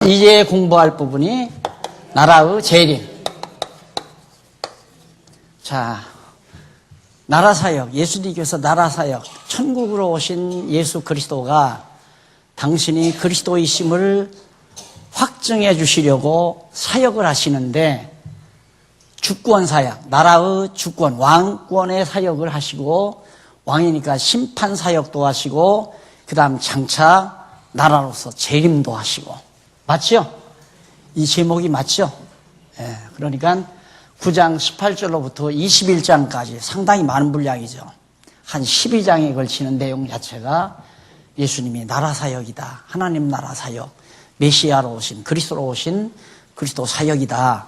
이제 공부할 부분이 나라의 재림. 자, 나라사역, 예수님께서 나라사역, 천국으로 오신 예수 그리스도가 당신이 그리스도이심을 확증해 주시려고 사역을 하시는데, 주권 사역, 나라의 주권, 왕권의 사역을 하시고, 왕이니까 심판 사역도 하시고, 그 다음 장차 나라로서 재림도 하시고. 맞죠? 이 제목이 맞죠? 예, 그러니까 9장 18절로부터 21장까지 상당히 많은 분량이죠. 한 12장에 걸치는 내용 자체가 예수님이 나라 사역이다. 하나님 나라 사역, 메시아로 오신, 그리스도로 오신 그리스도 사역이다.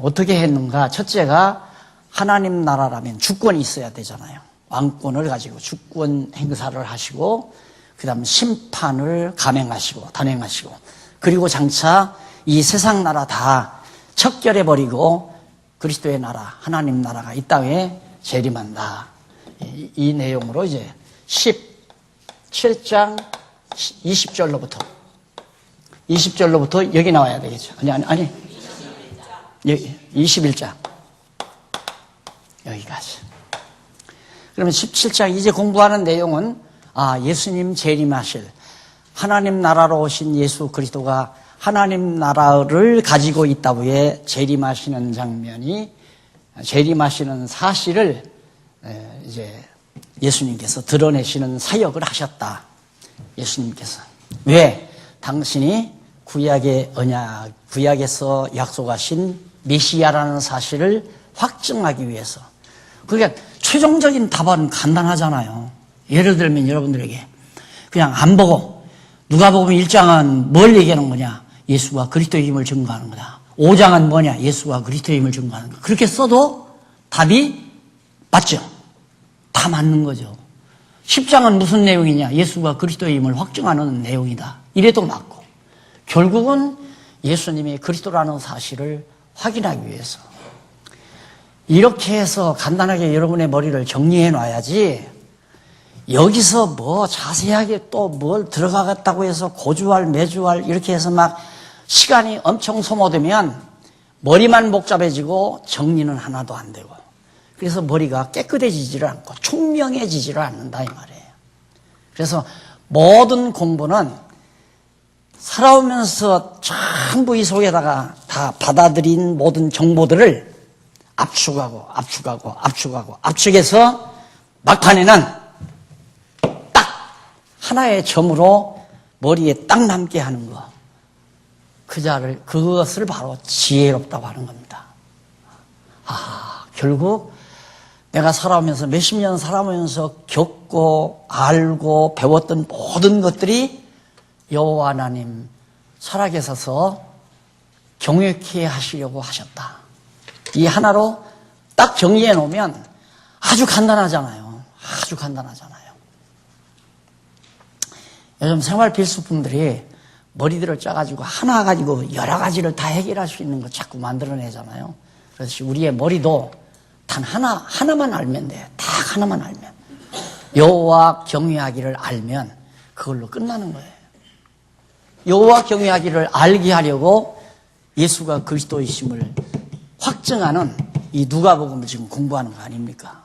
어떻게 했는가? 첫째가 하나님 나라라면 주권이 있어야 되잖아요. 왕권을 가지고 주권 행사를 하시고, 그 다음 심판을 감행하시고 단행하시고, 그리고 장차 이 세상 나라 다 척결해버리고 그리스도의 나라, 하나님 나라가 이 땅에 재림한다. 이 내용으로 이제 17장 20절로부터 여기 나와야 되겠죠. 아니 21장 여기까지. 그러면 17장 이제 공부하는 내용은 예수님 재림하실 하나님 나라로 오신 예수 그리스도가 하나님 나라를 가지고 있다고에 재림하시는 장면이, 재림하시는 사실을 이제 예수님께서 드러내시는 사역을 하셨다. 예수님께서. 왜? 당신이 구약의 언약, 구약에서 약속하신 메시아라는 사실을 확증하기 위해서. 그러니까 최종적인 답은 간단하잖아요. 예를 들면 여러분들에게 그냥 안 보고, 누가복음 1장은 뭘 얘기하는 거냐? 예수가 그리스도의 힘을 증거하는 거다. 5장은 뭐냐? 예수가 그리스도의 힘을 증거하는 거다. 그렇게 써도 답이 맞죠? 다 맞는 거죠. 10장은 무슨 내용이냐? 예수가 그리스도의 힘을 확증하는 내용이다. 이래도 맞고, 결국은 예수님이 그리스도라는 사실을 확인하기 위해서. 이렇게 해서 간단하게 여러분의 머리를 정리해 놔야지, 여기서 뭐 자세하게 또 뭘 들어가겠다고 해서 고주할, 매주할 이렇게 해서 막 시간이 엄청 소모되면 머리만 복잡해지고 정리는 하나도 안 되고, 그래서 머리가 깨끗해지지를 않고 총명해지지를 않는다 이 말이에요. 그래서 모든 공부는 살아오면서 전부 이 속에다가 다 받아들인 모든 정보들을 압축해서 막판에는 하나의 점으로 머리에 딱 남게 하는 거. 그것을 바로 지혜롭다고 하는 겁니다. 결국 내가 살아오면서, 몇십 년 살아오면서 겪고, 알고, 배웠던 모든 것들이 여호와 하나님 살아계셔서 경외케 하시려고 하셨다. 이 하나로 딱 정리해 놓으면 아주 간단하잖아요. 아주 간단하잖아요. 요즘 생활 필수품들이 머리들을 짜가지고 하나 가지고 여러 가지를 다 해결할 수 있는 거 자꾸 만들어내잖아요. 그래서 우리의 머리도 단 하나만 알면 돼. 딱 하나만 알면. 여호와 경외하기를 알면 그걸로 끝나는 거예요. 여호와 경외하기를 알게 하려고 예수가 그리스도이심을 확증하는 이 누가복음을 지금 공부하는 거 아닙니까?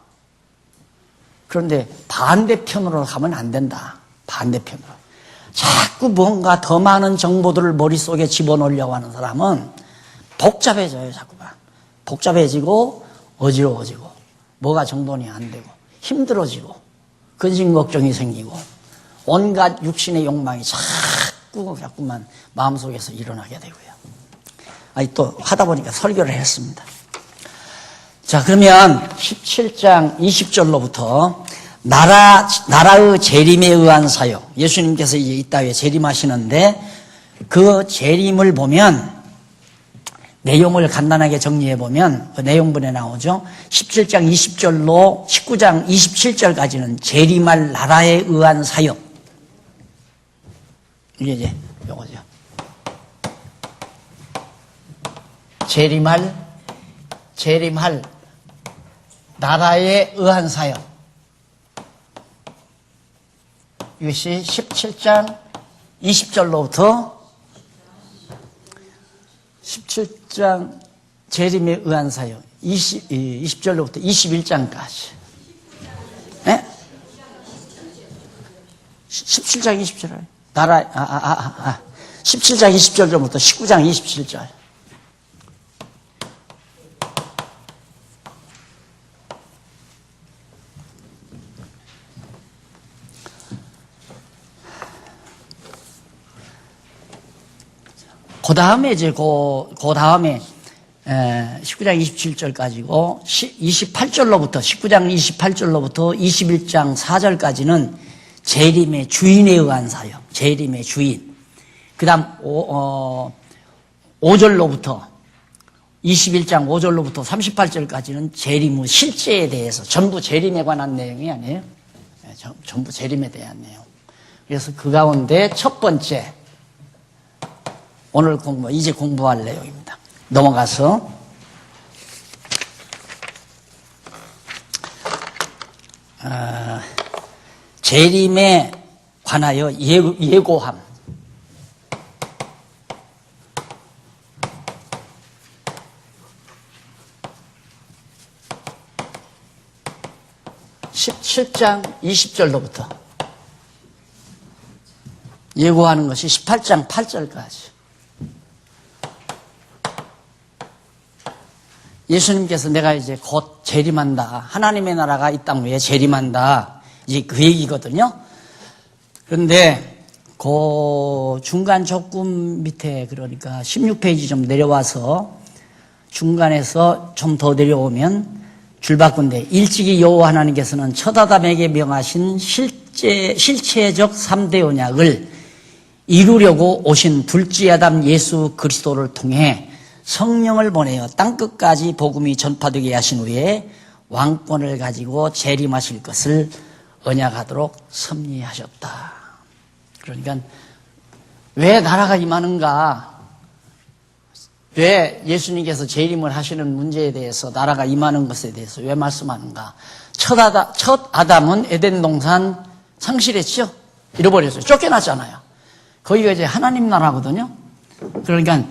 그런데 반대편으로 가면 안 된다. 반대편으로. 자꾸 뭔가 더 많은 정보들을 머릿속에 집어넣으려고 하는 사람은 복잡해져요, 자꾸만. 복잡해지고, 어지러워지고, 뭐가 정돈이 안 되고, 힘들어지고, 근심 걱정이 생기고, 온갖 육신의 욕망이 자꾸만 마음속에서 일어나게 되고요. 또 하다 보니까 설교를 했습니다. 자, 그러면 17장 20절로부터 나라의 재림에 의한 사역. 예수님께서 이제 이 땅에 재림하시는데, 그 재림을 보면, 내용을 간단하게 정리해 보면, 그 내용분에 나오죠. 17장 20절로 19장 27절까지는 재림할 나라에 의한 사역. 이게 이제 요거죠. 재림할 나라에 의한 사역. 이것이 17장 20절로부터 17장 재림에 의한 사역 20절로부터 21장까지. 네? 17장 20절. 17장 20절부터 19장 27절. 그 다음에 그 다음에 19장 27절까지고 28절로부터 19장 28절로부터 21장 4절까지는 재림의 주인에 의한 사역, 재림의 주인. 그 다음 5절로부터 21장 5절로부터 38절까지는 재림의 실제에 대해서 전부 재림에 관한 내용이 아니에요. 전부 재림에 대한 내용. 그래서 그 가운데 첫 번째 오늘 이제 공부할 내용입니다. 넘어가서 재림에 관하여 예고함. (17장 20절로부터) 예고하는 것이 18장 8절까지. 예수님께서 내가 이제 곧 재림한다. 하나님의 나라가 이 땅 위에 재림한다. 이제 그 얘기거든요. 그런데 그 중간 조금 밑에 그러니까 16페이지 좀 내려와서 중간에서 좀 더 내려오면 줄 바꾼데 일찍이 여호와 하나님께서는 첫 아담에게 명하신 실체적 3대 언약을 이루려고 오신 둘째 아담 예수 그리스도를 통해 성령을 보내어 땅끝까지 복음이 전파되게 하신 후에 왕권을 가지고 재림하실 것을 언약하도록 섭리하셨다. 그러니까 왜 나라가 임하는가? 왜 예수님께서 재림을 하시는 문제에 대해서 나라가 임하는 것에 대해서 왜 말씀하는가? 첫 아담은 에덴 동산 상실했죠? 잃어버렸어요. 쫓겨났잖아요. 거기가 이제 하나님 나라거든요. 그러니까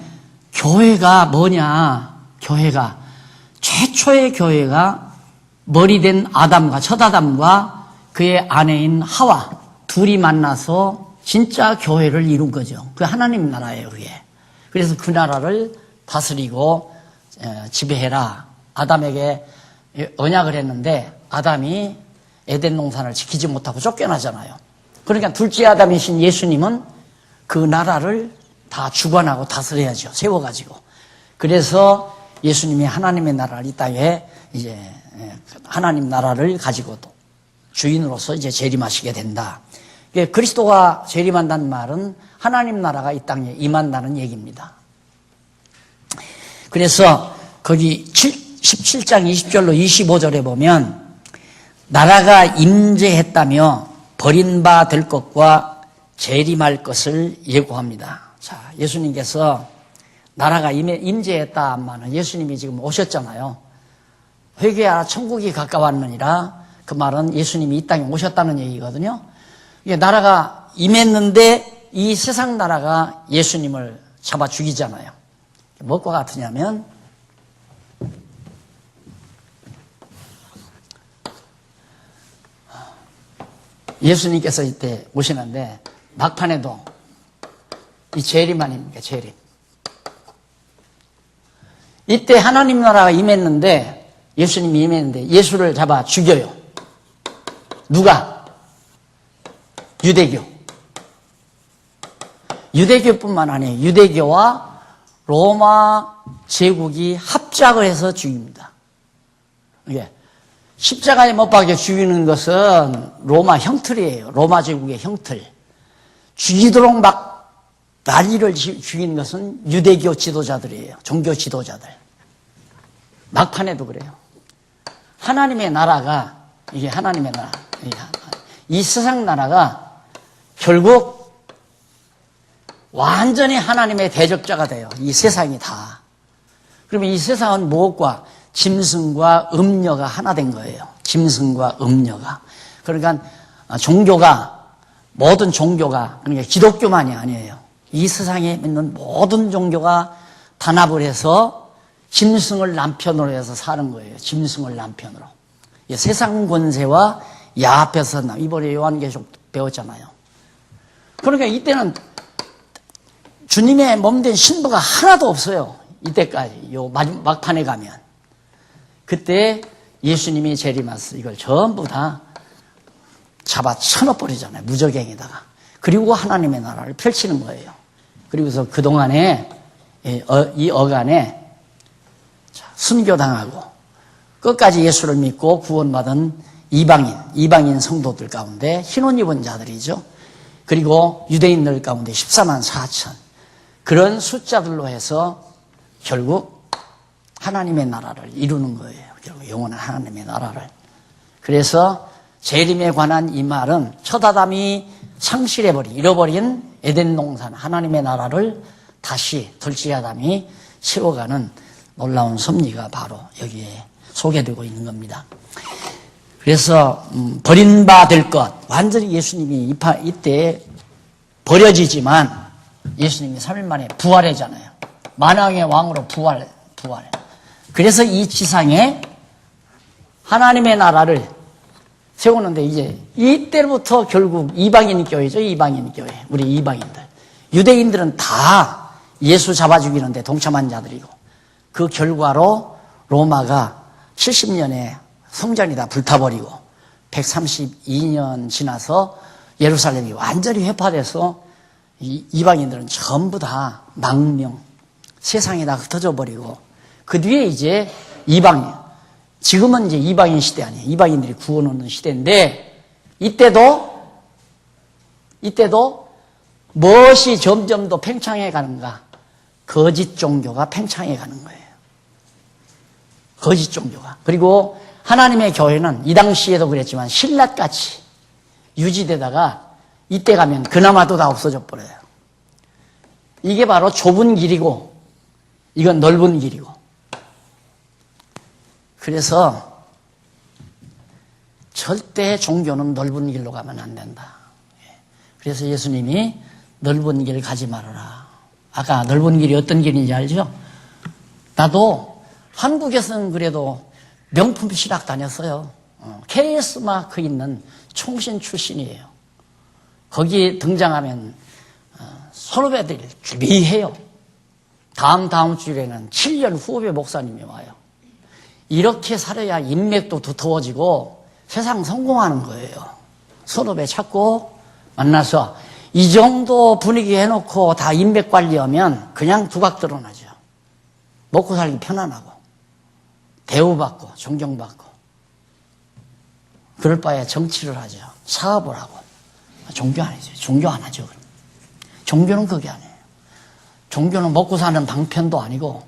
교회가 뭐냐? 교회가 최초의 교회가 머리된 아담과 첫 아담과 그의 아내인 하와 둘이 만나서 진짜 교회를 이룬 거죠. 그 하나님 나라예요, 그게. 그래서 그 나라를 다스리고 지배해라. 아담에게 언약을 했는데 아담이 에덴 동산을 지키지 못하고 쫓겨나잖아요. 그러니까 둘째 아담이신 예수님은 그 나라를 다 주관하고 다스려야죠. 세워가지고. 그래서 예수님이 하나님의 나라를 이 땅에 이제 하나님 나라를 가지고 또 주인으로서 이제 재림하시게 된다. 그리스도가 재림한다는 말은 하나님 나라가 이 땅에 임한다는 얘기입니다. 그래서 거기 17장 20절로 25절에 보면 나라가 임재했다며 버린 바 될 것과 재림할 것을 예고합니다. 자, 예수님께서 나라가 임재했다 하면은 예수님이 지금 오셨잖아요. 회개하라 천국이 가까웠느니라. 그 말은 예수님이 이 땅에 오셨다는 얘기거든요. 이게 나라가 임했는데 이 세상 나라가 예수님을 잡아 죽이잖아요. 무엇과 같으냐면 예수님께서 이때 오시는데 막판에도 이 재림 아닙니까? 재림. 이때 하나님 나라가 임했는데 예수님이 임했는데 예수를 잡아 죽여요. 누가? 유대교. 유대교뿐만 아니에요. 유대교와 로마 제국이 합작을 해서 죽입니다. 이게 십자가에 못 박여 죽이는 것은 로마 형틀이에요. 로마 제국의 형틀. 죽이도록 막 난리를 죽이는 것은 유대교 지도자들이에요. 종교 지도자들. 막판에도 그래요. 하나님의 나라가 이게 하나님의 나라. 이 세상 나라가 결국 완전히 하나님의 대적자가 돼요. 이 세상이 다. 그러면 이 세상은 무엇과? 짐승과 음녀가 하나 된 거예요. 짐승과 음녀가. 그러니까 종교가 모든 종교가 그러니까 기독교만이 아니에요. 이 세상에 있는 모든 종교가 단합을 해서 짐승을 남편으로 해서 사는 거예요. 짐승을 남편으로. 세상 권세와 야합해서 이번에 요한계시록 배웠잖아요. 그러니까 이때는 주님의 몸된 신부가 하나도 없어요. 이때까지 요 막판에 가면. 그때 예수님이 재림하셔서 이걸 전부 다 잡아 쳐넣어버리잖아요. 무저갱에다가. 그리고 하나님의 나라를 펼치는 거예요. 그리고서 그동안에 이 어간에 순교당하고 끝까지 예수를 믿고 구원받은 이방인 성도들 가운데 흰옷 입은 자들이죠. 그리고 유대인들 가운데 14만 4천. 그런 숫자들로 해서 결국 하나님의 나라를 이루는 거예요. 결국 영원한 하나님의 나라를. 그래서 재림에 관한 이 말은 첫 아담이 잃어버린 에덴 동산 하나님의 나라를 다시 둘째 아담이 세워가는 놀라운 섭리가 바로 여기에 소개되고 있는 겁니다. 그래서 버림받을 것, 완전히 예수님이 이때 버려지지만 예수님이 3일 만에 부활하잖아요. 만왕의 왕으로 부활. 그래서 이 지상에 하나님의 나라를 세우는데 이제 이때부터 결국 이방인 교회죠. 이방인 교회. 우리 이방인들. 유대인들은 다 예수 잡아 죽이는데 동참한 자들이고 그 결과로 로마가 70년에 성전이 다 불타버리고 132년 지나서 예루살렘이 완전히 회파돼서 이방인들은 전부 다 망명, 세상에 다 흩어져 버리고 그 뒤에 이제 지금은 이제 이방인 시대 아니에요. 이방인들이 구원 얻는 시대인데 이때도 무엇이 점점 더 팽창해 가는가? 거짓 종교가 팽창해 가는 거예요. 거짓 종교가. 그리고 하나님의 교회는 이 당시에도 그랬지만 신라같이 유지되다가 이때 가면 그나마도 다 없어져 버려요. 이게 바로 좁은 길이고 이건 넓은 길이고. 그래서 절대 종교는 넓은 길로 가면 안 된다. 그래서 예수님이 넓은 길을 가지 말아라. 아까 넓은 길이 어떤 길인지 알죠? 나도 한국에서는 그래도 명품 신학 다녔어요. KS 마크 있는 총신 출신이에요. 거기 등장하면 선후배들이 준비해요. 다음 주일에는 7년 후배 목사님이 와요. 이렇게 살아야 인맥도 두터워지고 세상 성공하는 거예요. 선후배 찾고 만나서 이 정도 분위기 해놓고 다 인맥 관리하면 그냥 두각 드러나죠. 먹고 살기 편안하고 대우받고 존경받고 그럴 바에 정치를 하죠. 사업을 하고 종교 안 하죠. 종교 안 하죠. 종교는 그게 아니에요. 종교는 먹고 사는 방편도 아니고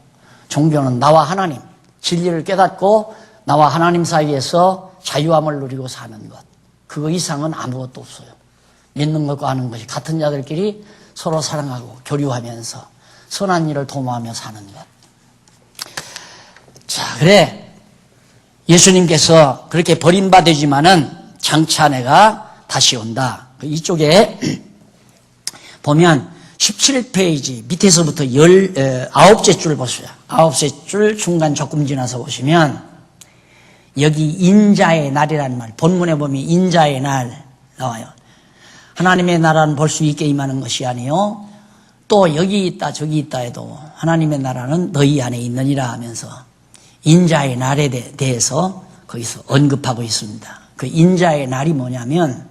종교는 나와 하나님 진리를 깨닫고 나와 하나님 사이에서 자유함을 누리고 사는 것. 그거 이상은 아무것도 없어요. 믿는 것과 아는 것이 같은 자들끼리 서로 사랑하고 교류하면서 선한 일을 도모하며 사는 것. 자, 그래. 예수님께서 그렇게 버림받으지만은 장차 내가 다시 온다. 이쪽에 보면 17페이지 밑에서부터 19째 줄 보세요. 9째 줄 중간 조금 지나서 보시면 여기 인자의 날이라는 말, 본문에 보면 인자의 날 나와요. 하나님의 나라는 볼 수 있게 임하는 것이 아니요 또 여기 있다 저기 있다 해도 하나님의 나라는 너희 안에 있느니라 하면서 인자의 날에 대해서 거기서 언급하고 있습니다. 그 인자의 날이 뭐냐면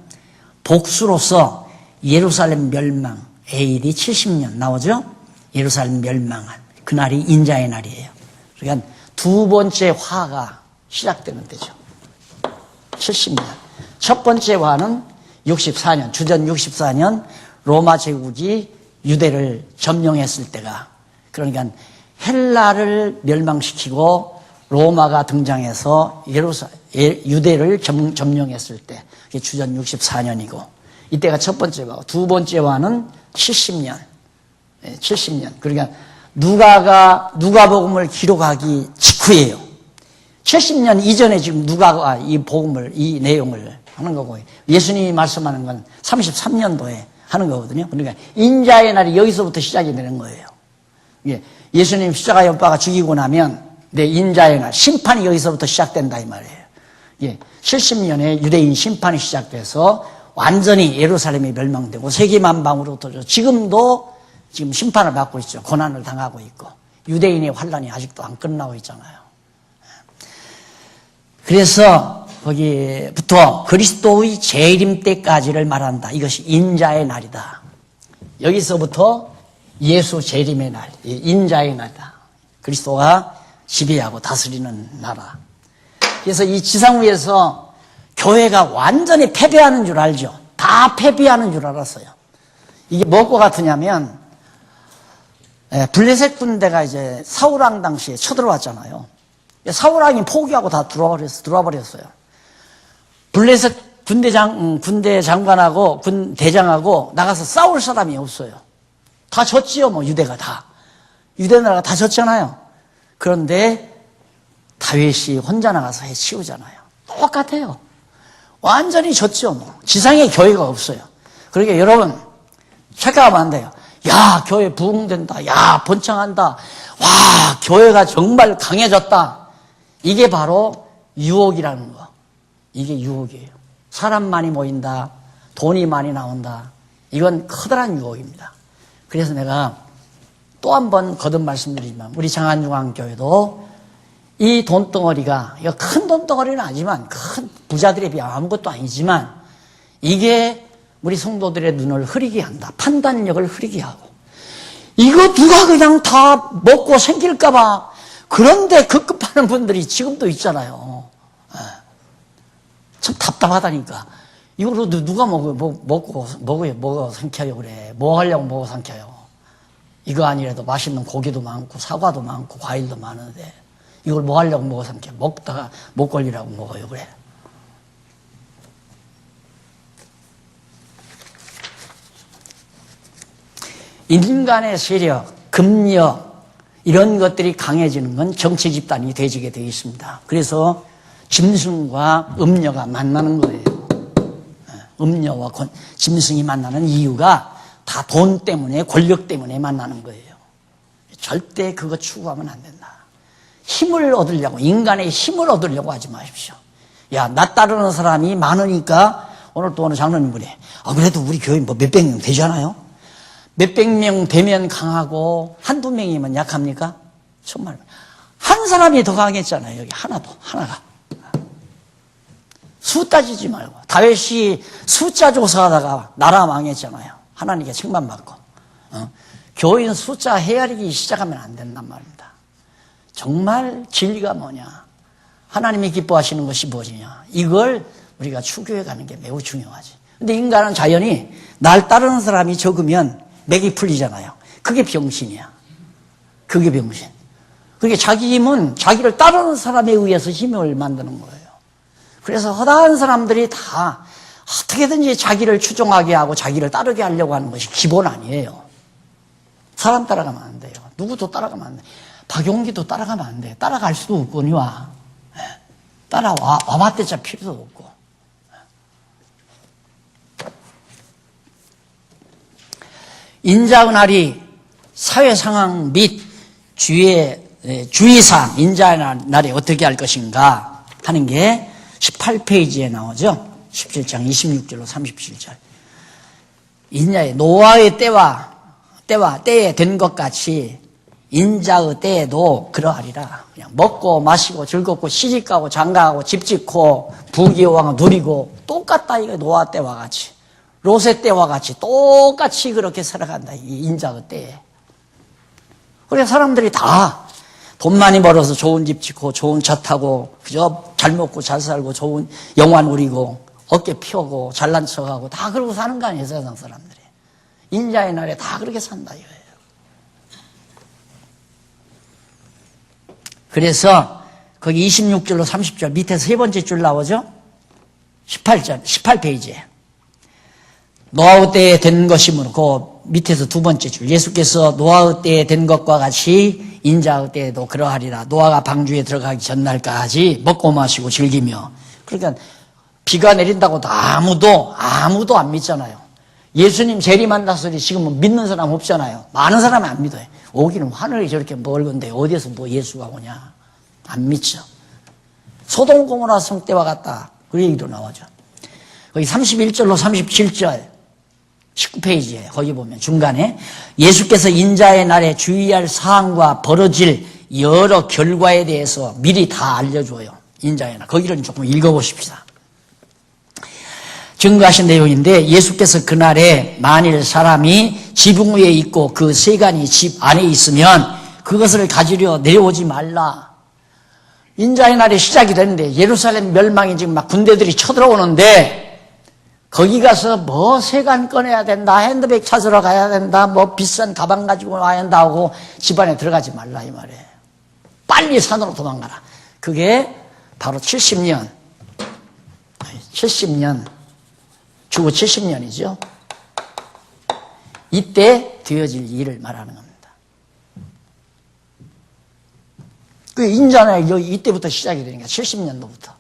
복수로서 예루살렘 멸망 AD 70년 나오죠? 예루살렘 멸망한 그날이 인자의 날이에요. 그러니까 두 번째 화가 시작되는 때죠. 70년. 첫 번째 화는 64년, 주전 64년 로마 제국이 유대를 점령했을 때가, 그러니까 헬라를 멸망시키고 로마가 등장해서 유대를 점령했을 때, 그게 주전 64년이고, 이때가 첫 번째 화고, 두 번째 화는 70년. 70년. 그러니까 누가복음을 기록하기 직후예요. 70년 이전에 지금 누가가 이 복음을, 이 내용을 하는 거고, 예수님이 말씀하는 건 33년도에 하는 거거든요. 그러니까 인자의 날이 여기서부터 시작이 되는 거예요. 예, 예수님 십자가에 못 박아 죽이고 나면 내 인자의 날, 심판이 여기서부터 시작된다 이 말이에요. 예, 70년에 유대인 심판이 시작돼서 완전히 예루살렘이 멸망되고 세계 만방으로 터져 지금도 지금 심판을 받고 있죠. 고난을 당하고 있고 유대인의 환란이 아직도 안 끝나고 있잖아요. 그래서 거기부터 그리스도의 재림 때까지를 말한다. 이것이 인자의 날이다. 여기서부터 예수 재림의 날, 인자의 날이다. 그리스도가 지배하고 다스리는 나라. 그래서 이 지상 위에서 교회가 완전히 패배하는 줄 알죠. 다 패배하는 줄 알았어요. 이게 뭐과 같으냐면 블레셋 군대가 이제 사울왕 당시에 쳐들어왔잖아요. 사울왕이 포기하고 다 들어와 버렸어요. 블레셋 군대 장관하고 군 대장하고 나가서 싸울 사람이 없어요. 다 졌지요, 뭐 유대가 다. 유대 나라가 다 졌잖아요. 그런데 다윗이 혼자 나가서 해치우잖아요. 똑같아요. 완전히 졌죠, 뭐. 지상에 교회가 없어요. 그러니까 여러분 착각하면 안 돼요. 야, 교회 부흥된다. 야, 번창한다. 와, 교회가 정말 강해졌다. 이게 바로 유혹이라는 거. 이게 유혹이에요. 사람 많이 모인다. 돈이 많이 나온다. 이건 커다란 유혹입니다. 그래서 내가 또 한 번 거듭 말씀드리지만 우리 장안중앙교회도 이 돈덩어리가 큰 돈덩어리는 아니지만 큰 부자들에 비해 아무것도 아니지만 이게 우리 성도들의 눈을 흐리게 한다. 판단력을 흐리게 하고 이거 누가 그냥 다 먹고 생길까 봐 그런데 급급하는 분들이 지금도 있잖아요. 참 답답하다니까. 이걸로 누가 먹어 삼켜요 그래. 뭐 하려고 먹어 삼켜요. 이거 아니라도 맛있는 고기도 많고 사과도 많고 과일도 많은데 이걸 뭐 하려고 먹어 삼켜. 먹다가 못 걸리라고 먹어요 그래. 인간의 세력, 금력 이런 것들이 강해지는 건 정치 집단이 돼지게 되어 있습니다. 그래서 짐승과 음녀가 만나는 거예요. 음녀와 짐승이 만나는 이유가 다 돈 때문에 권력 때문에 만나는 거예요. 절대 그거 추구하면 안 된다. 힘을 얻으려고 인간의 힘을 얻으려고 하지 마십시오. 야, 나 따르는 사람이 많으니까 오늘 또 어느 장로님 그래. 그래도 우리 교회 뭐 몇백 명 되잖아요. 몇백 명 되면 강하고 한두 명이면 약합니까? 정말 한 사람이 더 강했잖아요. 여기 하나가 수 따지지 말고. 다윗이 숫자 조사하다가 나라 망했잖아요. 하나님께 책망받고. 교인 숫자 헤아리기 시작하면 안 된단 말입니다. 정말 진리가 뭐냐, 하나님이 기뻐하시는 것이 무엇이냐, 이걸 우리가 추구해 가는 게 매우 중요하지. 근데 인간은 자연히 날 따르는 사람이 적으면 맥이 풀리잖아요. 그게 병신이야. 그게 병신. 그게 자기 힘은 자기를 따르는 사람에 의해서 힘을 만드는 거예요. 그래서 허다한 사람들이 다 어떻게든지 자기를 추종하게 하고 자기를 따르게 하려고 하는 것이 기본 아니에요. 사람 따라가면 안 돼요. 누구도 따라가면 안 돼. 박용기도 따라가면 안 돼. 따라갈 수도 없거니와. 와봤대자 필요도 없고. 인자의 날이 사회 상황 및 주의사항, 인자의 날이 어떻게 할 것인가 하는 게 18페이지에 나오죠. 17장 26절로 37절. 인자의 노아의 때에 된 것 같이 인자의 때에도 그러하리라. 그냥 먹고 마시고 즐겁고 시집가고 장가가고 집 짓고 부귀영화 누리고 똑같다. 이거 노아 때와 같이, 롯의 때와 같이 똑같이 그렇게 살아간다. 이 인자의 때에. 그래 사람들이 다 돈 많이 벌어서 좋은 집 짓고 좋은 차 타고 그저 잘 먹고 잘 살고 좋은 영화 누리고 어깨 펴고 잘난 척하고 다 그러고 사는 거 아니에요, 세상 사람들이. 인자의 날에 다 그렇게 산다 이거예요. 그래서 거기 26절로 30절 밑에 세 번째 줄 나오죠? 18페이지에. 노아의 때에 된 것이므로 그 밑에서 두 번째 줄. 예수께서 노아의 때에 된 것과 같이 인자의 때에도 그러하리라. 노아가 방주에 들어가기 전날까지 먹고 마시고 즐기며. 그러니까 비가 내린다고도 아무도 안 믿잖아요. 예수님 재림한다 소리 지금은 믿는 사람 없잖아요. 많은 사람이 안 믿어요. 오기는 하늘이 저렇게 멀건데 어디에서 뭐 예수가 오냐. 안 믿죠. 소돔 고모라 성 때와 같다. 그 얘기도 나오죠. 거기 31절로 37절 19페이지에 거기 보면 중간에 예수께서 인자의 날에 주의할 사항과 벌어질 여러 결과에 대해서 미리 다 알려줘요. 인자의 날. 거기를 조금 읽어보십시다. 증거하신 내용인데 예수께서 그날에 만일 사람이 지붕 위에 있고 그 세간이 집 안에 있으면 그것을 가지려 내려오지 말라. 인자의 날이 시작이 됐는데 예루살렘 멸망이 지금 막 군대들이 쳐들어오는데 거기 가서 뭐 세간 꺼내야 된다, 핸드백 찾으러 가야 된다, 뭐 비싼 가방 가지고 와야 한다 하고 집안에 들어가지 말라 이 말이에요. 빨리 산으로 도망가라. 그게 바로 70년 주후 70년이죠. 이때 되어질 일을 말하는 겁니다. 그 인자는 이때부터 시작이 되니까 70년도부터.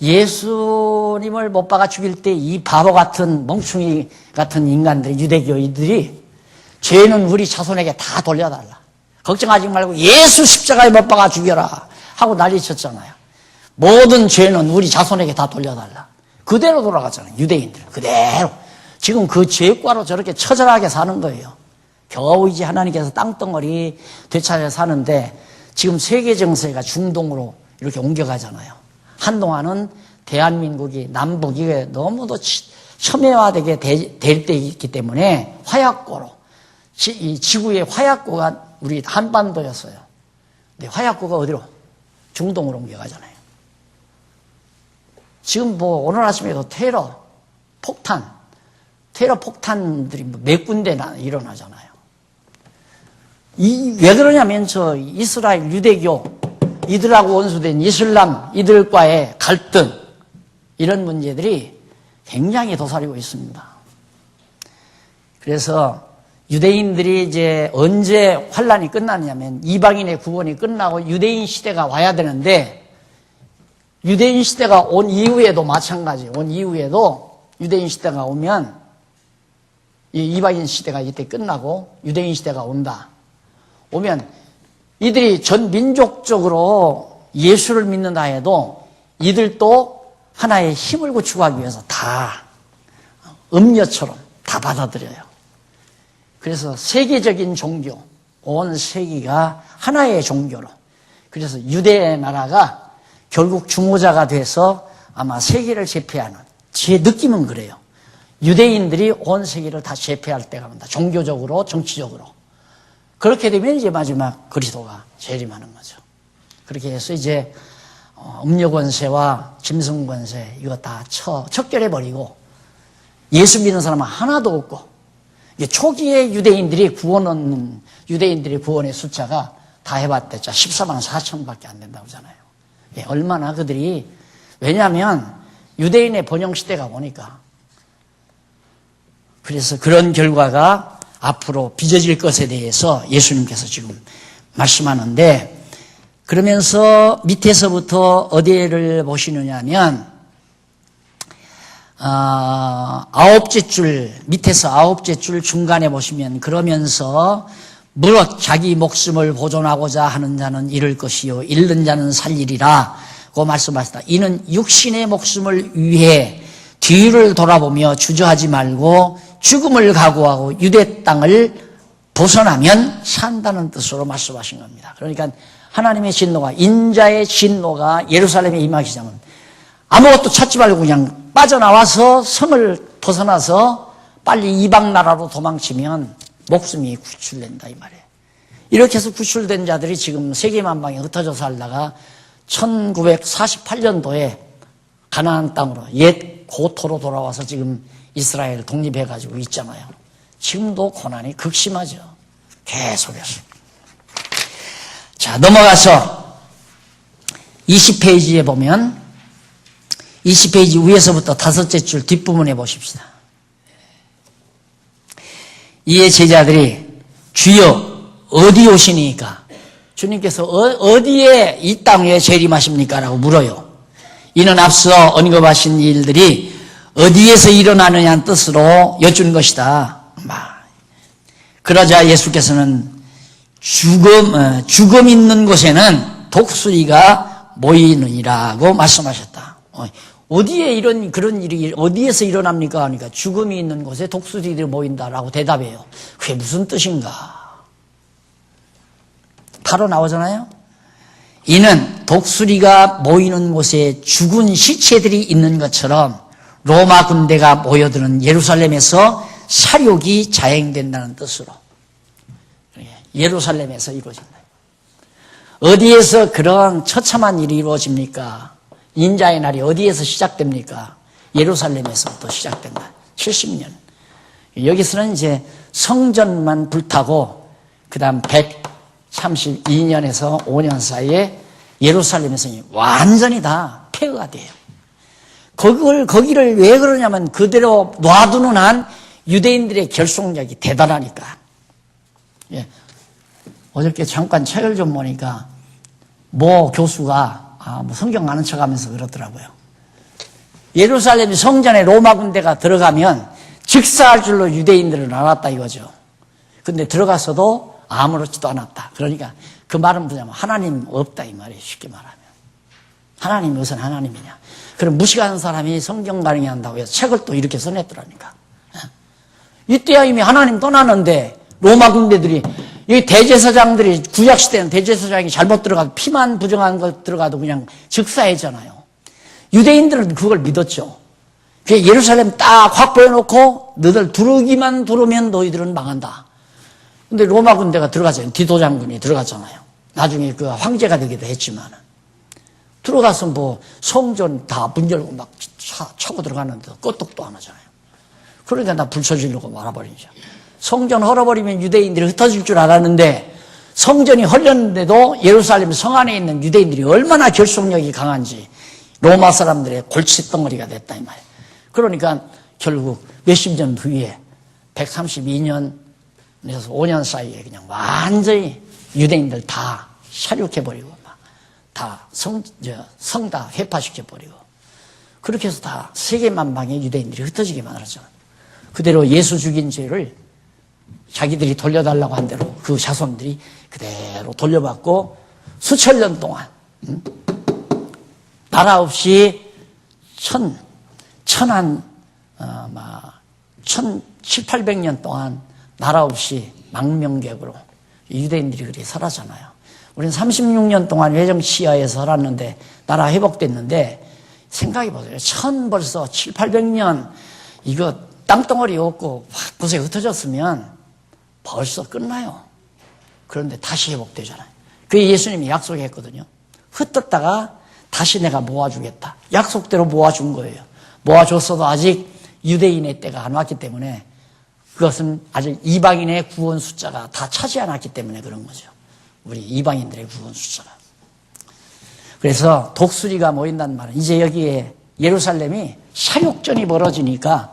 예수님을 못 박아 죽일 때 이 바보 같은 멍충이 같은 인간들이 유대교인들이 죄는 우리 자손에게 다 돌려달라. 걱정하지 말고 예수 십자가에 못 박아 죽여라 하고 난리쳤잖아요. 모든 죄는 우리 자손에게 다 돌려달라. 그대로 돌아갔잖아요. 유대인들 그대로. 지금 그 죄과로 저렇게 처절하게 사는 거예요. 겨우 이제 하나님께서 땅덩어리 되찾아 사는데 지금 세계 정세가 중동으로 이렇게 옮겨가잖아요. 한동안은 대한민국이 남북이 너무도 첨예화되게 될 때 있기 때문에 화약고로 이 지구의 화약고가 우리 한반도였어요. 근데 화약고가 어디로? 중동으로 옮겨가잖아요. 지금 뭐 오늘 아침에도 테러 폭탄들이 몇 군데나 일어나잖아요. 왜 그러냐면 저 이스라엘 유대교 이들하고 원수된 이슬람 이들과의 갈등 이런 문제들이 굉장히 도사리고 있습니다. 그래서 유대인들이 이제 언제 환란이 끝나냐면 이방인의 구원이 끝나고 유대인 시대가 와야 되는데 유대인 시대가 온 이후에도 마찬가지. 온 이후에도 유대인 시대가 오면 이 이방인 시대가 이때 끝나고 유대인 시대가 온다. 오면 이들이 전 민족적으로 예수를 믿는다 해도 이들도 하나의 힘을 구축하기 위해서 다 음료처럼 다 받아들여요. 그래서 세계적인 종교, 온 세계가 하나의 종교로. 그래서 유대 나라가 결국 중호자가 돼서 아마 세계를 제패하는, 제 느낌은 그래요. 유대인들이 온 세계를 다 제패할 때가 온다. 종교적으로, 정치적으로. 그렇게 되면 이제 마지막 그리스도가 재림하는 거죠. 그렇게 해서 이제 음료 권세와 짐승 권세 이거 다 척결해버리고 예수 믿는 사람은 하나도 없고 초기에 유대인들의 구원의 숫자가 다 해봤댔죠. 14만 4천밖에 안 된다고 하잖아요. 얼마나 그들이, 왜냐하면 유대인의 번영시대가 오니까. 그래서 그런 결과가 앞으로 빚어질 것에 대해서 예수님께서 지금 말씀하는데, 그러면서 밑에서부터 어디를 보시느냐 하면 밑에서 아홉째 줄 중간에 보시면 그러면서 무릇 자기 목숨을 보존하고자 하는 자는 잃을 것이요 잃는 자는 살리리라 고 말씀하셨다. 이는 육신의 목숨을 위해 뒤를 돌아보며 주저하지 말고 죽음을 각오하고 유대 땅을 벗어나면 산다는 뜻으로 말씀하신 겁니다. 그러니까 하나님의 진노가, 인자의 진노가 예루살렘에 임하기 시작은 아무것도 찾지 말고 그냥 빠져나와서 성을 벗어나서 빨리 이방 나라로 도망치면 목숨이 구출된다 이 말이에요. 이렇게 해서 구출된 자들이 지금 세계만방에 흩어져 살다가 1948년도에 가나안 땅으로 옛 고토로 돌아와서 지금 이스라엘 독립해가지고 있잖아요. 지금도 고난이 극심하죠. 계속해서. 자, 넘어가서 20페이지에 보면 20페이지 위에서부터 다섯째 줄 뒷부분에 보십시다. 이에 제자들이 주여 어디 오시니까? 주님께서 어디에 이 땅에 재림하십니까? 라고 물어요. 이는 앞서 언급하신 일들이 어디에서 일어나느냐는 뜻으로 여쭌 것이다. 그러자 예수께서는 죽음 있는 곳에는 독수리가 모이느니라고 말씀하셨다. 어디에 그런 일이 어디에서 일어납니까? 하니까 죽음이 있는 곳에 독수리들이 모인다라고 대답해요. 그게 무슨 뜻인가? 바로 나오잖아요. 이는 독수리가 모이는 곳에 죽은 시체들이 있는 것처럼 로마 군대가 모여드는 예루살렘에서 사륙이 자행된다는 뜻으로 예루살렘에서 이루어진다. 어디에서 그런 처참한 일이 이루어집니까? 인자의 날이 어디에서 시작됩니까? 예루살렘에서부터 시작된다. 70년. 여기서는 이제 성전만 불타고 그 다음 132년에서 5년 사이에 예루살렘에서 완전히 다 폐허가 돼요. 거기를 왜 그러냐면 그대로 놔두는 한 유대인들의 결속력이 대단하니까. 예. 어저께 잠깐 책을 좀 보니까 모 교수가 뭐 성경 아는 척 하면서 그러더라고요. 예루살렘 성전에 로마 군대가 들어가면 즉사할 줄로 유대인들은 알았다 이거죠. 근데 들어가서도 아무렇지도 않았다. 그러니까 그 말은 뭐냐면 하나님 없다 이 말이에요. 쉽게 말하면. 하나님이 무슨 하나님이냐. 그럼 무식한 사람이 성경 강의 한다고 해서 책을 또 이렇게 써냈더라니까. 이때야 이미 하나님 떠나는데 로마 군대들이 이 대제사장들이 구약시대는 대제사장이 잘못 들어가도 피만 부정한 것 들어가도 그냥 즉사했잖아요. 유대인들은 그걸 믿었죠. 예루살렘 딱 확보해놓고 너희들 들어오기만 들어오면 너희들은 망한다. 근데 로마 군대가 들어가잖아요. 디도 장군이 들어갔잖아요. 나중에 그 황제가 되기도 했지만 들어가서 뭐 성전 다 문 열고 막 차고 들어가는데 끄떡도 안 하잖아요. 그러니까 나 불쳐지려고 말아버리죠. 성전 헐어버리면 유대인들이 흩어질 줄 알았는데 성전이 헐렸는데도 예루살렘 성 안에 있는 유대인들이 얼마나 결속력이 강한지 로마 사람들의 골칫덩어리가 됐다 이 말이에요. 그러니까 결국 몇십 년 뒤에 132년에서 5년 사이에 그냥 완전히 유대인들 다 사륙해버리고 다 성 다 회파시켜버리고 그렇게 해서 다 세계만방의 유대인들이 흩어지게 만들었잖아요. 그대로 예수 죽인 죄를 자기들이 돌려달라고 한 대로 그 자손들이 그대로 돌려받고 수천 년 동안 나라 없이 1700년 동안 나라 없이 망명객으로 유대인들이 그렇게 살았잖아요. 우리는 36년 동안 외정치하에서 살았는데 나라 회복됐는데 생각해보세요. 벌써 700~800년 이거 땅덩어리 없고 곳에 흩어졌으면 벌써 끝나요. 그런데 다시 회복되잖아요. 그게 예수님이 약속했거든요. 흩었다가 다시 내가 모아주겠다. 약속대로 모아준 거예요. 모아줬어도 아직 유대인의 때가 안 왔기 때문에 그것은 아직 이방인의 구원 숫자가 다 차지 않았기 때문에 그런 거죠. 우리 이방인들의 구원 숫자가. 그래서 독수리가 모인다는 말은 이제 여기에 예루살렘이 사륙전이 벌어지니까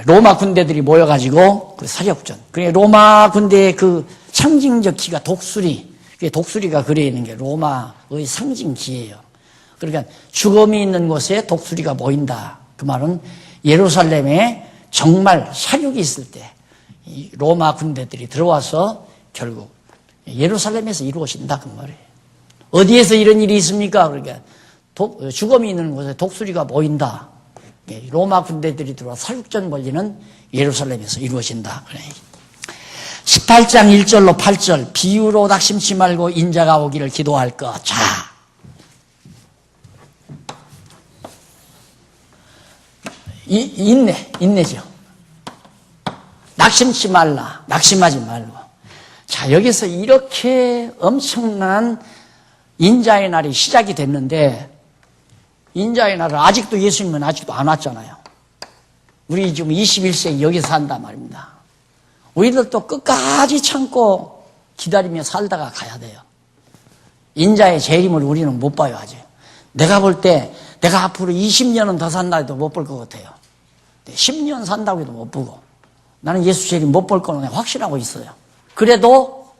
로마 군대들이 모여가지고 그 사격전. 그래 로마 군대의 그 상징적 기가 독수리. 독수리가 그려 있는 게 로마의 상징기예요. 그러니까 죽음이 있는 곳에 독수리가 모인다. 그 말은 예루살렘에 정말 사륙이 있을 때 이 로마 군대들이 들어와서 결국 예루살렘에서 이루어진다 그 말이에요. 어디에서 이런 일이 있습니까? 그러니까 죽음이 있는 곳에 독수리가 모인다. 로마 군대들이 들어와 사륙전 벌리는 예루살렘에서 이루어진다. 18장 1절로 8절 비유로 낙심치 말고 인자가 오기를 기도할 것. 자, 인내죠. 낙심치 말라. 낙심하지 말고. 자, 여기서 이렇게 엄청난 인자의 날이 시작이 됐는데 인자의 날은 아직도 예수님은 아직도 안 왔잖아요. 우리 지금 21세기 여기서 산단 말입니다. 우리들도 끝까지 참고 기다리며 살다가 가야 돼요. 인자의 재림을 우리는 못 봐요 아직. 내가 볼 때 내가 앞으로 20년은 더 산다 해도 못 볼 것 같아요. 10년 산다고 해도 못 보고 나는 예수 재림 못 볼 거는 확신하고 있어요. 그래도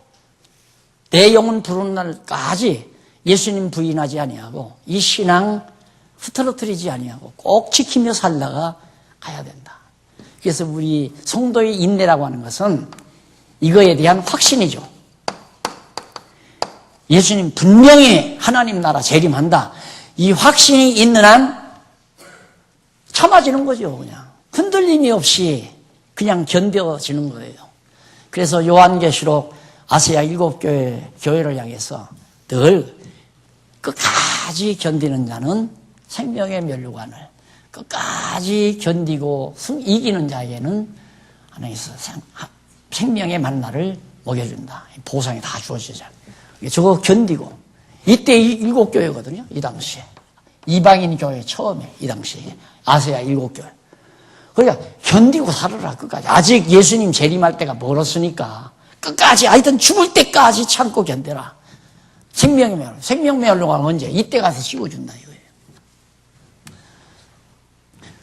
내 영혼 부르는 날까지 예수님 부인하지 아니하고 이 신앙 흐트러뜨리지 아니하고 꼭 지키며 살다가 가야 된다. 그래서 우리 성도의 인내라고 하는 것은 이거에 대한 확신이죠. 예수님 분명히 하나님 나라 재림한다. 이 확신이 있는 한 참아지는 거죠. 그냥 흔들림이 없이 그냥 견뎌지는 거예요. 그래서 요한계시록 아시아 7교회를 향해서 늘 끝까지 견디는 자는 생명의 면류관을, 끝까지 견디고 이기는 자에게는 하나님께서 생명의 만나를 먹여준다. 보상이 다 주어지잖아요. 저거 견디고, 이때 7교회거든요. 이 당시에. 이방인 교회 처음에, 이 당시에. 아시아 7교회. 그러니까 견디고 살아라, 끝까지. 아직 예수님 재림할 때가 멀었으니까 끝까지, 하여튼 죽을 때까지 참고 견뎌라. 생명의 언로가 언제? 이때 가서 씌워준다, 이거예요.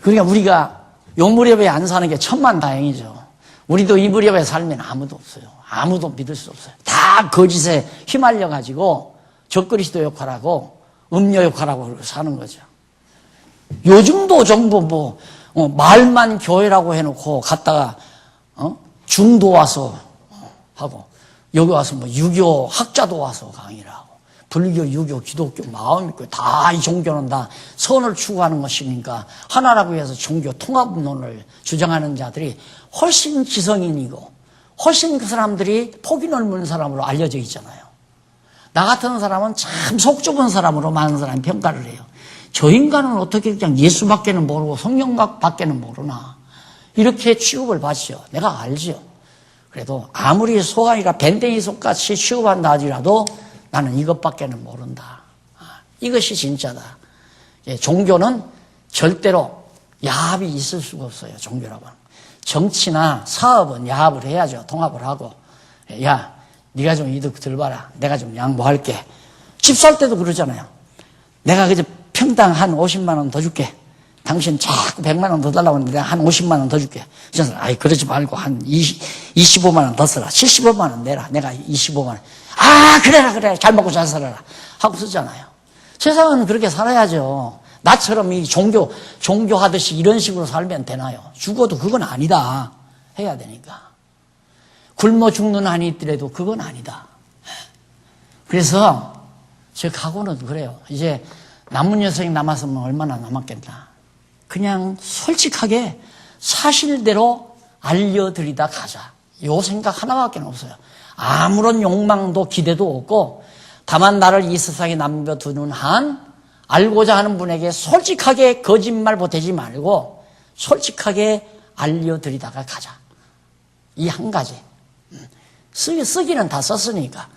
그러니까 우리가 요 무렵에 안 사는 게 천만다행이죠. 우리도 이 무렵에 살면 아무도 없어요. 아무도 믿을 수 없어요. 다 거짓에 휘말려가지고 적그리스도 역할하고 음료 역할하고 그렇게 사는 거죠. 요즘도 전부 말만 교회라고 해놓고 갔다가 중도 와서 하고 여기 와서 유교 학자도 와서 강의를 하고 불교, 유교, 기독교, 마음 있고 다 이 종교는 다 선을 추구하는 것이니까 하나라고 해서 종교 통합론을 주장하는 자들이 훨씬 지성인이고 훨씬 그 사람들이 폭이 넓은 사람으로 알려져 있잖아요. 나 같은 사람은 참 속 좁은 사람으로 많은 사람이 평가를 해요. 저 인간은 어떻게 그냥 예수밖에는 모르고 성령밖에는 모르나 이렇게 취급을 받죠. 내가 알죠. 그래도 아무리 속아이가 밴댕이 속같이 취급한다 하지라도 나는 이것밖에는 모른다. 이것이 진짜다. 종교는 절대로 야합이 있을 수가 없어요. 종교라고는. 정치나 사업은 야합을 해야죠. 통합을 하고. 야, 네가 좀 이득 들봐라. 내가 좀 양보할게. 집 살 때도 그러잖아요. 내가 그저 평당 한 50만 원 더 줄게. 당신 자꾸 100만 원 더 달라고 하는데 내가 한 50만 원 더 줄게. 그래서 아이 그러지 말고 한 25만 원 더 써라. 75만 원 내라. 내가 25만 원. 아 그래 잘 먹고 잘 살아라 하고 쓰잖아요. 세상은 그렇게 살아야죠. 나처럼 이 종교하듯이 이런 식으로 살면 되나요? 죽어도 그건 아니다 해야 되니까. 굶어 죽는 한이 있더라도 그건 아니다. 그래서 제 각오는 그래요. 이제 남은 여생이 남았으면 얼마나 남았겠나. 그냥 솔직하게 사실대로 알려드리다 가자. 요 생각 하나밖에 없어요. 아무런 욕망도 기대도 없고 다만 나를 이 세상에 남겨두는 한 알고자 하는 분에게 솔직하게 거짓말 보태지 말고 솔직하게 알려드리다가 가자. 이 한 가지. 쓰기는 다 썼으니까.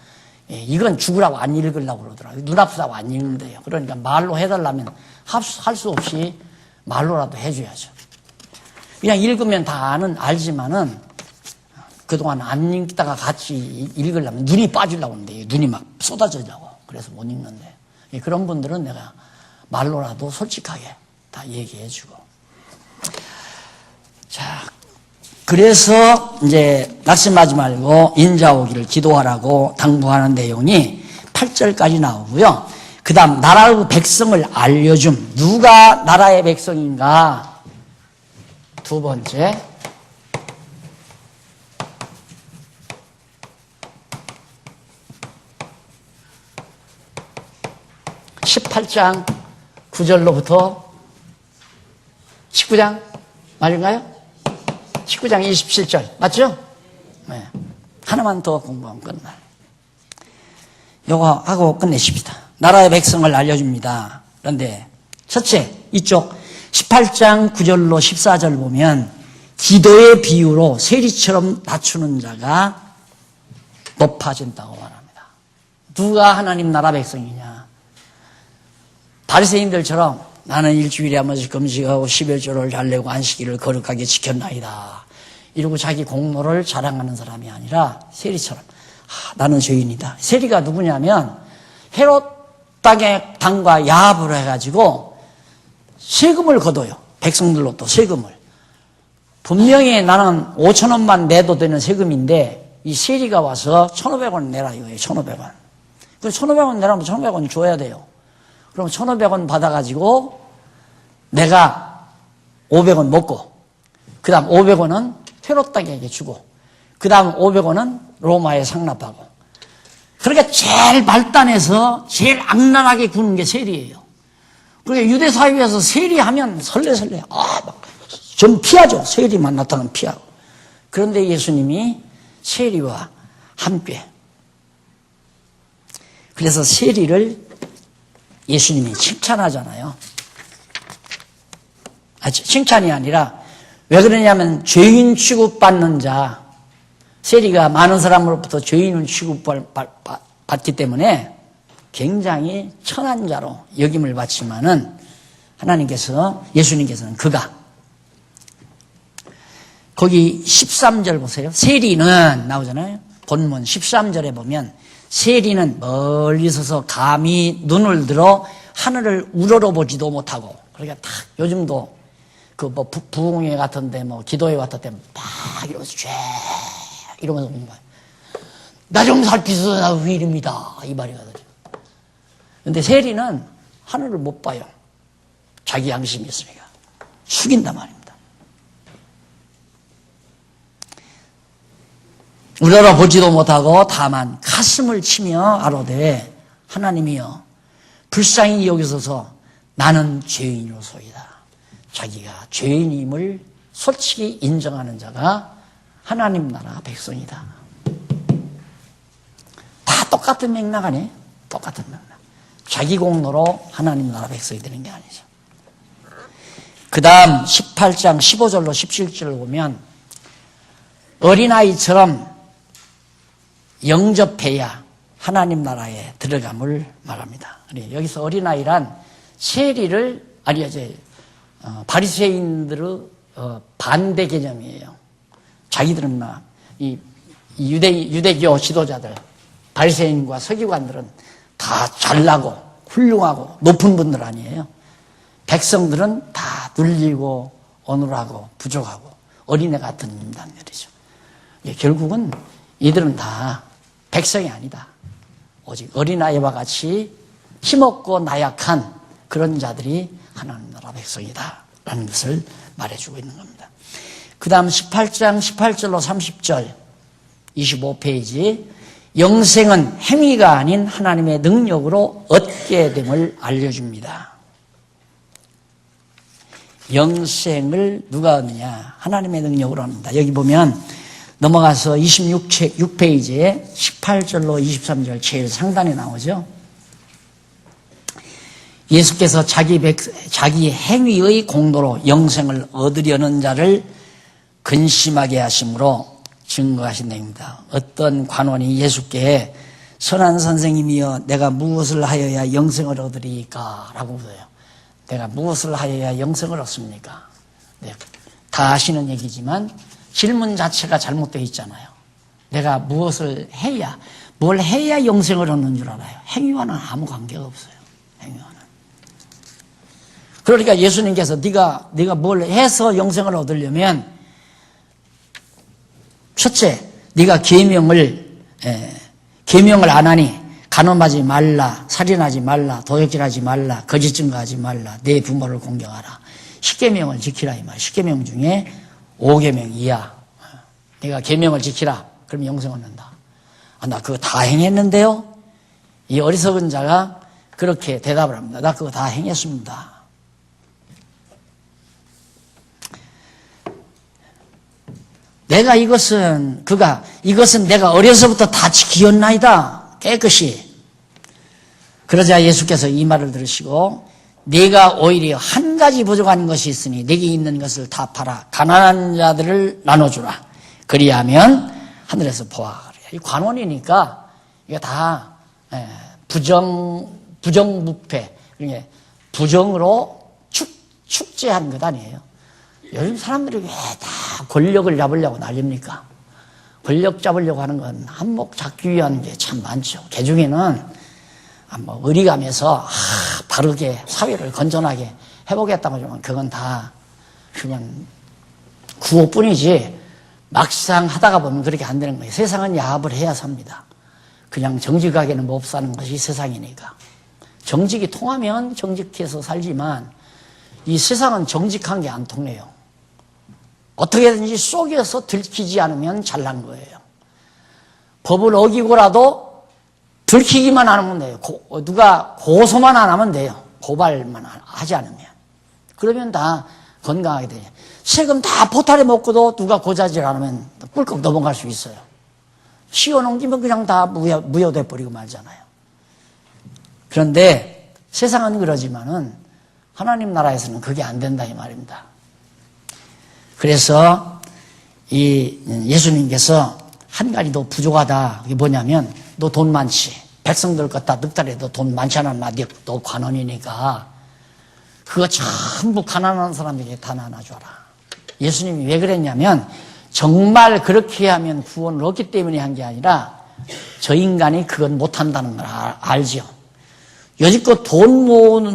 이건 죽으라고 안 읽으려고 그러더라고요. 눈 아프다고 안 읽는데요. 그러니까 말로 해달라면 할 수 없이 말로라도 해줘야죠. 그냥 읽으면 다 알지만은 그동안 안 읽다가 같이 읽으려면 눈이 빠지려고 하는데 눈이 막 쏟아지려고 그래서 못 읽는데 그런 분들은 내가 말로라도 솔직하게 다 얘기해주고. 자, 그래서 이제 낙심하지 말고 인자 오기를 기도하라고 당부하는 내용이 8절까지 나오고요. 그 다음 나라의 백성을 알려줌. 누가 나라의 백성인가? 두 번째 18장 9절로부터 19장 맞은가요? 19장 27절 맞죠? 네. 하나만 더 공부하면 끝나요. 요거 하고 끝내십시다. 나라의 백성을 알려줍니다. 그런데 첫째 이쪽 18장 9절로 14절 보면 기도의 비유로 세리처럼 낮추는 자가 높아진다고 말합니다. 누가 하나님 나라 백성이냐? 바리새인들처럼 나는 일주일에 한 번씩 금식하고 11조를 잘 내고 안식일을 거룩하게 지켰나이다. 이러고 자기 공로를 자랑하는 사람이 아니라 세리처럼 나는 죄인이다. 세리가 누구냐면 헤롯 당과 야합을 해가지고 세금을 걷어요. 백성들로 또 세금을. 분명히 나는 5,000원만 내도 되는 세금인데 이 세리가 와서 1,500원 내라 이거예요. 1,500원. 그 1,500원 내라면 1,500원 줘야 돼요. 그럼 1,500원 받아가지고 내가 500원 먹고 그 다음 500원은 헤롯 당에게 주고 그 다음 500원은 로마에 상납하고. 그러니까 제일 발단해서 제일 악랄하게 구는 게 세리예요. 그러니까 유대 사회에서 세리하면 설레설레. 좀 피하죠. 세리만 나타나면 피하고. 그런데 예수님이 세리와 함께. 그래서 세리를 예수님이 칭찬하잖아요. 칭찬이 아니라 왜 그러냐면 죄인 취급받는 자, 세리가 많은 사람으로부터 죄인을 취급받기 때문에 굉장히 천한 자로 여김을 받지만은 예수님께서는 그가 거기 13절 보세요. 세리는 나오잖아요. 본문 13절에 보면 세리는 멀리 서서 감히 눈을 들어 하늘을 우러러보지도 못하고, 그러니까 딱 요즘도 부흥회 같은데 기도회 같은 때 막 이러면서 이러면서 오는 거예요. 나 좀 살피소서 나 위입니다. 이 말이거든요. 근데 세리는 하늘을 못 봐요. 자기 양심이 있으니까. 숙인단 말입니다. 우러러보지도 못하고 다만 가슴을 치며 아뢰되 하나님이여 불쌍히 여기소서 나는 죄인이로소이다. 자기가 죄인임을 솔직히 인정하는 자가 하나님 나라 백성이다. 다 똑같은 맥락 아니에요? 똑같은 맥락. 자기 공로로 하나님 나라 백성이 되는 게 아니죠. 그 다음 18장 15절로 17절을 보면 어린아이처럼 영접해야 하나님 나라에 들어감을 말합니다. 여기서 어린아이란 세리를, 바리새인들의 반대 개념이에요. 자기들은 이 유대교 지도자들, 바리새인과 서기관들은 다 잘나고 훌륭하고 높은 분들 아니에요. 백성들은 다 눌리고 어눌하고 부족하고 어린애 같은 인간들이죠. 결국은 이들은 다 백성이 아니다. 오직 어린아이와 같이 힘없고 나약한 그런 자들이 하나님 나라 백성이다 라는 것을 말해주고 있는 겁니다. 그 다음 18장 18절로 30절 25페이지 영생은 행위가 아닌 하나님의 능력으로 얻게 됨을 알려줍니다. 영생을 누가 얻느냐? 하나님의 능력으로 얻는다. 여기 보면 넘어가서 26페이지에 18절로 23절 제일 상단에 나오죠. 예수께서 자기 행위의 공로로 영생을 얻으려는 자를 근심하게 하심으로 증거하신 내용입니다. 어떤 관원이 예수께 선한 선생님이여 내가 무엇을 하여야 영생을 얻으리까? 라고 물어요. 내가 무엇을 하여야 영생을 얻습니까? 네, 다 아시는 얘기지만 질문 자체가 잘못되어 있잖아요. 내가 무엇을 해야, 뭘 해야 영생을 얻는 줄 알아요. 행위와는 아무 관계가 없어요. 행위와는. 그러니까 예수님께서 네가 뭘 해서 영생을 얻으려면 첫째, 네가 계명을 안 하니 간음하지 말라, 살인하지 말라, 도둑질하지 말라, 거짓 증거하지 말라, 내 부모를 공경하라. 10계명을 지키라 이 말. 10계명 중에 5계명 이하. 네가 계명을 지키라. 그럼 영생 얻는다. 나 그거 다 행했는데요? 이 어리석은 자가 그렇게 대답을 합니다. 나 그거 다 행했습니다. 이것은 내가 어려서부터 다 지키었나이다. 깨끗이. 그러자 예수께서 이 말을 들으시고 네가 오히려 한 가지 부족한 것이 있으니 네게 있는 것을 다 팔아 가난한 자들을 나눠주라. 그리하면 하늘에서 보아. 이 관원이니까 이게 다 부정부패, 부정으로 축제한 것 아니에요. 요즘 사람들이 왜 다 권력을 잡으려고 난립니까? 권력 잡으려고 하는 건 한몫 잡기 위한 게 참 많죠. 그 중에는 의리감에서 바르게 사회를 건전하게 해보겠다고 하지만 그건 다 그냥 구호뿐이지 막상 하다가 보면 그렇게 안 되는 거예요. 세상은 야합을 해야 삽니다. 그냥 정직하게는 못 사는 것이 세상이니까. 정직이 통하면 정직해서 살지만 이 세상은 정직한 게 안 통해요. 어떻게든지 속여서 들키지 않으면 잘난 거예요. 법을 어기고라도 들키기만 하면 돼요. 누가 고소만 안 하면 돼요. 고발만 하지 않으면. 그러면 다 건강하게 돼요. 세금 다 포탈에 먹고도 누가 고자질 않으면 꿀꺽 넘어갈 수 있어요. 씌워넘기면 그냥 다 무효돼 버리고 말잖아요. 그런데 세상은 그러지만은 하나님 나라에서는 그게 안 된다 이 말입니다. 그래서 이 예수님께서 한 가지 더 부족하다. 그게 뭐냐면 너 돈 많지. 백성들 것 다 늑다리도 돈 많잖아. 너 관원이니까 그거 전부 가난한 사람에게 다 나눠줘라. 예수님이 왜 그랬냐면 정말 그렇게 하면 구원을 얻기 때문에 한 게 아니라 저 인간이 그건 못한다는 걸 알죠. 여지껏 돈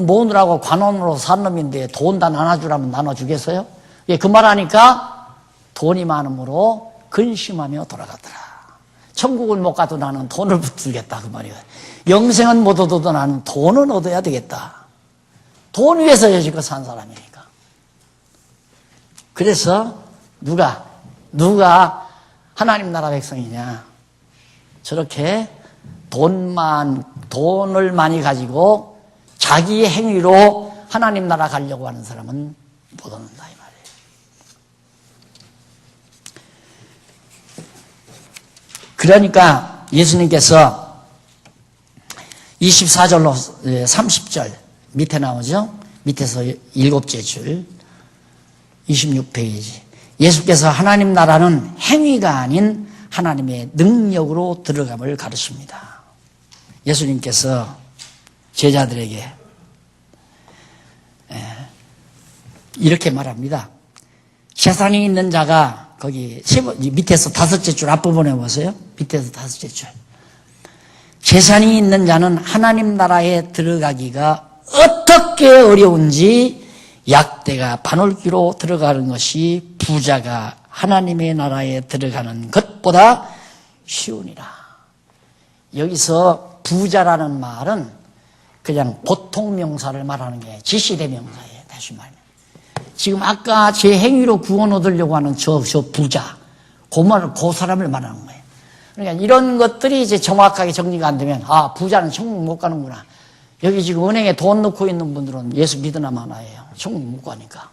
모으느라고 관원으로 산 놈인데 돈 다 나눠주라면 나눠주겠어요? 그 말하니까 돈이 많음으로 근심하며 돌아가더라. 천국을 못 가도 나는 돈을 붙들겠다 그 말이에요. 영생은 못 얻어도 나는 돈은 얻어야 되겠다. 돈 위해서 여지껏 산 사람이니까. 그래서 누가 하나님 나라 백성이냐. 저렇게 돈을 많이 가지고 자기의 행위로 하나님 나라 가려고 하는 사람은 못 얻는다 이 말이에요. 그러니까 예수님께서 24절로 30절 밑에 나오죠? 밑에서 7째 줄 26페이지. 예수께서 하나님 나라는 행위가 아닌 하나님의 능력으로 들어감을 가르칩니다. 예수님께서 제자들에게 이렇게 말합니다. 재산이 있는 자가 거기 밑에서 5째 줄 앞부분에 보세요. 밑에서 5째 줄. 재산이 있는 자는 하나님 나라에 들어가기가 어떻게 어려운지 약대가 바늘귀로 들어가는 것이 부자가 하나님의 나라에 들어가는 것보다 쉬우니라. 여기서 부자라는 말은 그냥 보통 명사를 말하는 게 지시대명사예요. 다시 말하면. 지금 아까 제 행위로 구원 얻으려고 하는 저 부자, 그 사람을 말하는 거예요. 그러니까 이런 것들이 이제 정확하게 정리가 안 되면, 부자는 천국 못 가는구나. 여기 지금 은행에 돈 넣고 있는 분들은 예수 믿으나 마나예요. 천국 못 가니까.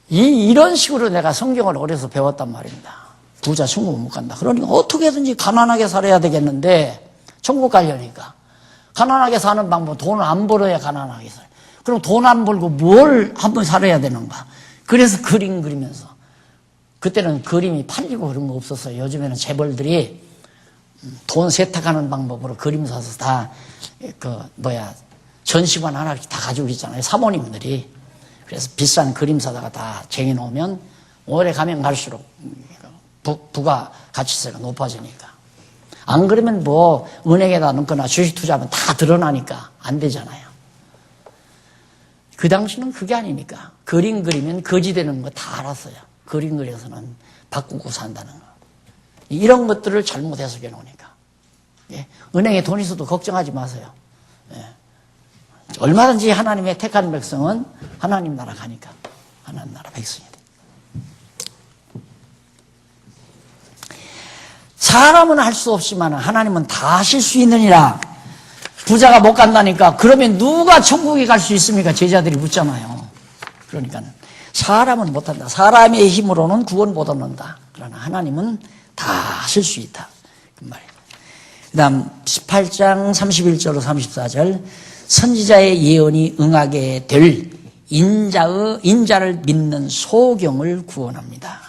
이런 식으로 내가 성경을 어려서 배웠단 말입니다. 부자 천국 못 간다. 그러니까 어떻게든지 가난하게 살아야 되겠는데, 천국 가려니까. 가난하게 사는 방법, 돈을 안 벌어야 가난하게 살아요. 그럼 돈 안 벌고 뭘 한번 살아야 되는가? 그래서 그림 그리면서. 그때는 그림이 팔리고 그런 거 없었어요. 요즘에는 재벌들이 돈 세탁하는 방법으로 그림 사서 다, 전시관 하나씩 다 가지고 있잖아요. 사모님들이. 그래서 비싼 그림 사다가 다 쟁여놓으면 오래 가면 갈수록 부가 가치세가 높아지니까. 안 그러면 은행에다 넣거나 주식 투자하면 다 드러나니까 안 되잖아요. 그 당시는 그게 아니니까. 그림 그리면 거지 되는 거 다 알았어요. 그림 그려서는 바꾸고 산다는 거. 이런 것들을 잘못 해석해 놓으니까. 예. 은행에 돈 있어도 걱정하지 마세요. 예. 얼마든지 하나님의 택한 백성은 하나님 나라 가니까. 하나님 나라 백성이 돼. 사람은 할 수 없지만 하나님은 다 하실 수 있느니라. 부자가 못 간다니까 그러면 누가 천국에 갈 수 있습니까? 제자들이 묻잖아요. 그러니까 사람은 못한다. 사람의 힘으로는 구원 못 얻는다. 그러나 하나님은 다 하실 수 있다. 그 말이에요. 그 다음 18장 31절로 34절 선지자의 예언이 응하게 될 인자를 믿는 소경을 구원합니다.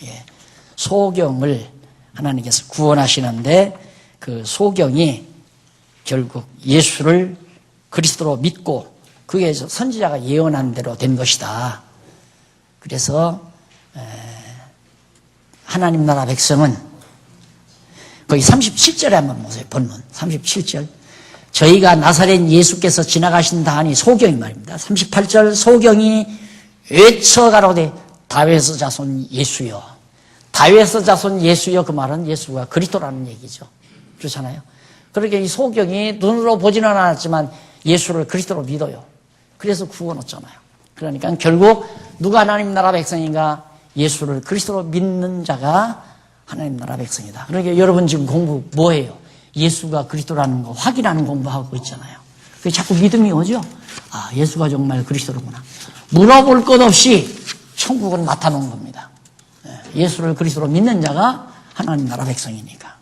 예. 소경을 하나님께서 구원하시는데 그 소경이 결국 예수를 그리스도로 믿고 그게 선지자가 예언한 대로 된 것이다. 그래서 하나님 나라 백성은 거기 37절에 한번 보세요. 본문 37절. 저희가 나사렛 예수께서 지나가신다 하니 소경이 말입니다. 38절 소경이 외쳐가로되 다윗의 자손 예수여. 다윗의 자손 예수여 그 말은 예수가 그리스도라는 얘기죠. 그렇잖아요. 그렇게 이 소경이 눈으로 보지는 않았지만 예수를 그리스도로 믿어요. 그래서 구원 얻잖아요. 그러니까 결국 누가 하나님 나라 백성인가? 예수를 그리스도로 믿는 자가 하나님 나라 백성이다. 그러니까 여러분 지금 공부 뭐예요? 예수가 그리스도라는 거 확인하는 공부하고 있잖아요. 그게 자꾸 믿음이 오죠? 아, 예수가 정말 그리스도로구나. 물어볼 것 없이 천국은 나타나는 겁니다. 예수를 그리스도로 믿는 자가 하나님 나라 백성이니까.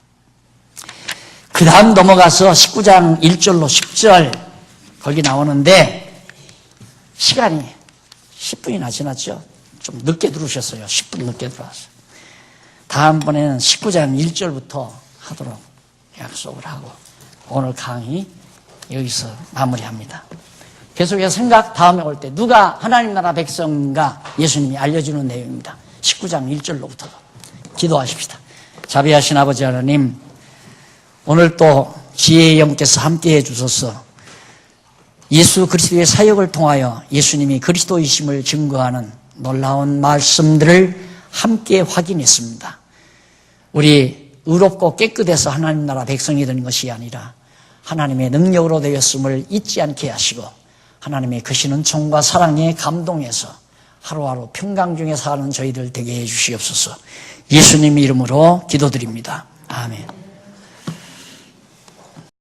그 다음 넘어가서 19장 1절로 10절 거기 나오는데 시간이 10분이나 지났죠? 좀 늦게 들어오셨어요. 10분 늦게 들어왔어요. 다음번에는 19장 1절부터 하도록 약속을 하고 오늘 강의 여기서 마무리합니다. 계속해서 생각 다음에 올 때 누가 하나님 나라 백성인가 예수님이 알려주는 내용입니다. 19장 1절로부터 기도하십시다. 자비하신 아버지 하나님, 오늘 또 지혜의 영께서 함께해 주셔서 예수 그리스도의 사역을 통하여 예수님이 그리스도이심을 증거하는 놀라운 말씀들을 함께 확인했습니다. 우리 의롭고 깨끗해서 하나님 나라 백성이 되는 것이 아니라 하나님의 능력으로 되었음을 잊지 않게 하시고 하나님의 크신 총과 사랑에 감동해서 하루하루 평강 중에 사는 저희들 되게 해 주시옵소서. 예수님 이름으로 기도드립니다. 아멘.